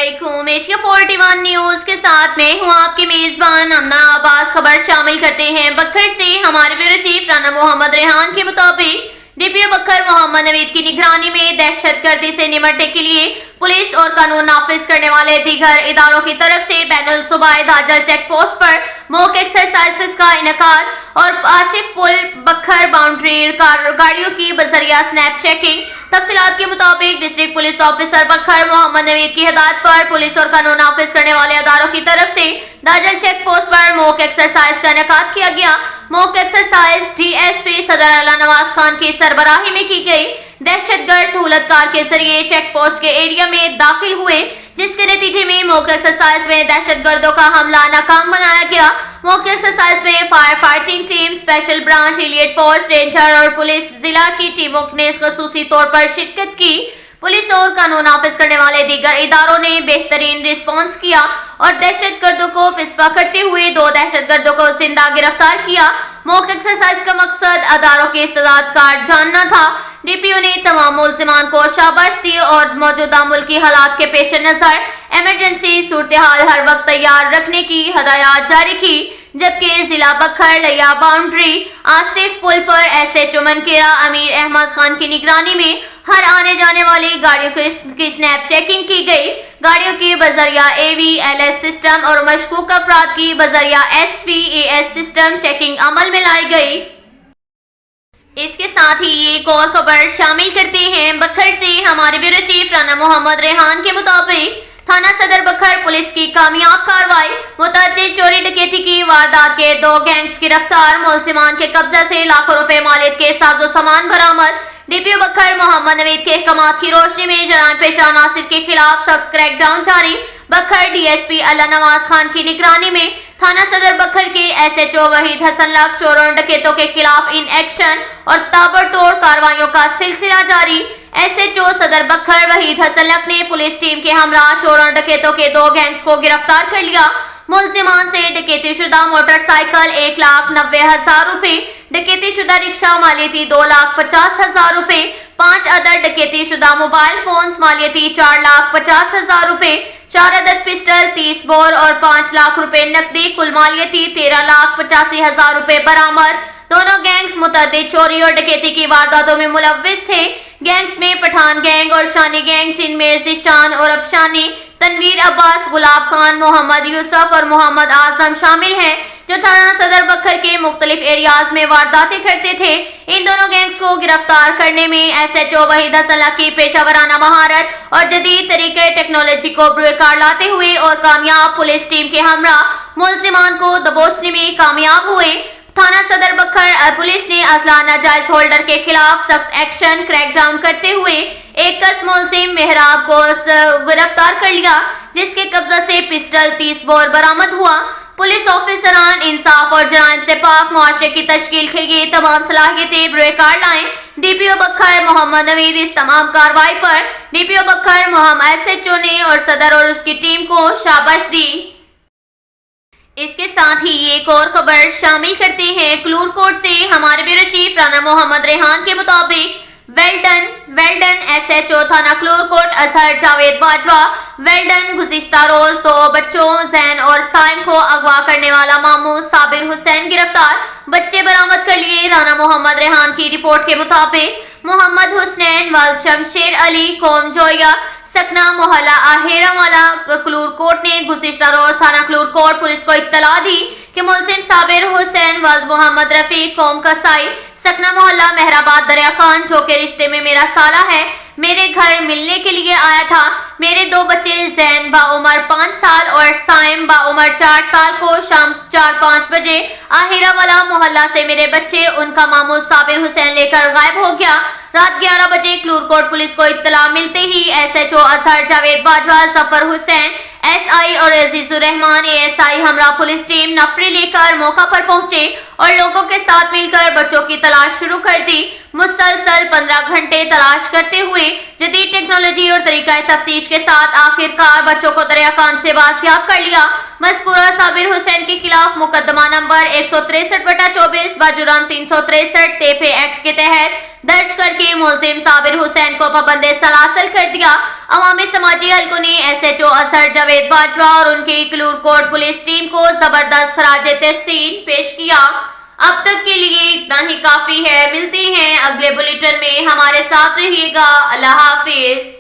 अस्सलामुअलैकुम। Asia 41 news के साथ मैं हूं आपकी मेजबान अमना अब्बास। खबर शामिल करते हैं बखर से। हमारे ब्यूरो चीफ राना मोहम्मद रेहान के मुताबिक डीपीओ बखर मोहम्मद नवीद की निगरानी में दहशतगर्दी से निपटने के लिए पुलिस और कानून नाफिज करने वाले दीगर इदारों की तरफ से बैनुल सूबाई दाजल चेक पोस्ट पर मॉक एक्सरसाइजेस का इनकार और आसिफ पुल बखर बाउंड्री गाड़ियों की बजरिया स्नैप चेकिंग। तफसीलात के मुताबिक डिस्ट्रिक्ट पुलिस ऑफिसर बखर मोहम्मद नवीद की हिदायत पर पुलिस और कानून नाफिज करने वाले अदारों की तरफ से दाजल चेक पोस्ट पर मॉक एक्सरसाइज का इनकाद किया गया। मॉक एक्सरसाइज डीएसपी सदर आला नवाज खान की सरबराही में की गई। दहशतगर्द सहूलतकार के जरिए चेक पोस्ट के एरिया में दाखिल हुए, जिसके नतीजे में मॉक एक्सरसाइज में दहशतगर्दों का हमला नाकाम बनाया गया। मॉक एक्सरसाइज में fire fighting team, special branch, elite force, ranger और पुलिस जिला की टीमों ने खसूसी तौर पर शिरकत की। पुलिस और कानून नाफिज करने वाले दीगर इदारों ने बेहतरीन रिस्पॉन्स किया और दहशतगर्दों को पिस्पा करते हुए 2 दहशतगर्दों को जिंदा गिरफ्तार किया। मॉक एक्सरसाइज का मकसद अदारों के इस्तेदाद कार जानना था। डीपीओ ने तमाम मुल्जिमान को शाबाश दी और मौजूदा मुल्की हालात के पेश नजर इमरजेंसी सूरत-ए-हाल हर वक्त तैयार रखने की हदायत जारी की। जबकि जिला बखर लिया बाउंड्री आसिफ पुल पर एसएचओ मनकेरा अमीर अहमद खान की निगरानी में हर आने जाने वाली गाड़ियों की स्नैप चेकिंग की गई। गाड़ियों की बजरिया AVLS सिस्टम और मशकूक अफराद की बजरिया SVAS सिस्टम चेकिंग अमल में लाई गई। इसके साथ ही एक और खबर शामिल करते हैं बखर से। हमारे ब्यूरो चीफ राना मोहम्मद रेहान के मुताबिक थाना सदर बखर पुलिस की कामयाब कार्रवाई, मुतअद्दिद चोरी डकैती की वारदात के 2 गैंग्स गिरफ्तार, मुल्जिमान के कब्जा से लाखों रुपए मालियत के साजो सामान बरामद। डीपीओ बखर मोहम्मद नवीद के अहकामात की रोशनी में जराइम पेशा अनासिर के खिलाफ सख्त क्रैकडाउन जारी। बखर डीएसपी अल्लाह नवाज खान की निगरानी में थाना सदर बखर के एसएचओ वहीद हसन लक चोरों और डकैतों के खिलाफ इन एक्शन और ताबड़तोड़ कार्रवाइयों का सिलसिला जारी। एसएचओ सदर बखर वहीद हसन लक ने पुलिस टीम के हमरा चोरों और डकैतों के 2 गैंग्स को गिरफ्तार कर लिया। मुल्जिमान से डकैती शुदा मोटरसाइकिल 1,90,000 रुपए, डकैती शुदा रिक्शा मालियती 2,50,000 रुपए, 5 अदद डकैती शुदा मोबाइल फोन मालियती 4,50,000 रुपए, 4 अदद पिस्टल 30 बोर और 5 लाख रुपए नकदी कुल मालियती 13,85,000 रुपए बरामद। दोनों गैंग्स मुतअद्दिद चोरी और डकैती की वारदातों में मुलव्विस थे। गैंग्स में पठान गैंग और शानी गैंग, जिनमें जिशान और अफशानी, तनवीर अब्बास, गुलाब खान, मोहम्मद यूसुफ और मोहम्मद आजम शामिल हैं, जो थाना सदर बखर के मुख्तलिफ एरियाज में वारदातें करते थे। इन दोनों गैंग्स को गिरफ्तार करने में एसएचओ वहीद हसन लक की पेशावराना महारत और जदीद तरीके टेक्नोलॉजी को बुएकार लाते हुए और कामयाब पुलिस टीम के हमरा मुल्जिमान को दबोचने में कामयाब हुए। थाना सदर बखर पुलिस ने असला नाजायज होल्डर के खिलाफ सख्त एक्शन क्रैकडाउन करते हुए एक कस मुल्जिम मेहराब को गिरफ्तार कर लिया, जिसके कब्जा से पिस्टल 30 बोर बरामद हुआ। पुलिस ऑफिसरान इंसाफ और जराइम से पाक मुआशरे की तश्कील के लिए तमाम सलाहियतें बुएकार लाएं। डीपीओ बखर मोहम्मद नवीद इस तमाम कार्रवाई पर डीपीओ बखर मोहम्मद एसएचओ ने और सदर और उसकी टीम को शाबाश दी। इसके साथ ही एक और खबर शामिल करते हैं क्लूर कोर्ट से। हमारे ब्यूरो चीफ राना मोहम्मद रेहान के मुताबिक वेल्डन एसएचओ थाना क्लूर कोर्ट अजहर जावेद बाजवा वेल्डन गुज़िश्ता रोज 2 बच्चों जैन और साइम को अगवा करने वाला मामू साबिर हुसैन गिरफ्तार, बच्चे बरामद कर लिए। राना मोहम्मद रेहान की रिपोर्ट के मुताबिक मोहम्मद हुसैन व शमशेर अली कौम जोया सकना मोहल्ला आहेरा वाला क्लूर कोर्ट ने गुज़िश्ता रोज थाना क्लूर कोर्ट पुलिस को इत्तला दी कि मुल्जिम साबिर हुसैन व मोहम्मद रफीक कौम कसाई सकना मोहल्ला मेहराबाद दरिया खान, जो के रिश्ते में मेरा साला है, मेरे घर मिलने के लिए आया था। मेरे 2 बच्चे जैन बा उम्र 5 साल और साइम बा उम्र 4 साल को शाम 4-5 बजे आहिरा वाला मोहल्ला से मेरे बच्चे उनका मामू साबिर हुसैन लेकर गायब हो गया। रात 11 बजे क्लूर कोर्ट पुलिस को इत्तला मिलते ही एसएचओ अजहर जावेद बाजवा, जफर हुसैन एसआई और अजीजुर रहमान एएसआई हमरा पुलिस टीम नफरी लेकर मौका पर पहुंचे और लोगों के साथ मिलकर बच्चों की तलाश शुरू कर दी। मुसलसल 15 घंटे तलाश करते हुए जदीद टेक्नोलॉजी और तरीका तफ्तीश के साथ आखिरकार बच्चों को दरियाकांड से बाजियाब कर लिया। मज़कूरा साबिर हुसैन के खिलाफ मुकदमा नंबर 163/24 बाजुर्म 363 तेफे एक्ट के तहत दर्ज करके मुलजिम साबिर हुसैन को पाबंदे सलासल कर दिया। अवामी समाजी हलकों ने SHO असर जावेद बाजवा और उनकी क्लूर कोर्ट पुलिस टीम को जबरदस्त खराज तहसीन पेश किया। अब तक के लिए इतना ही काफी है। मिलते हैं अगले बुलेटिन में, हमारे साथ रहिएगा। अल्लाह हाफिज।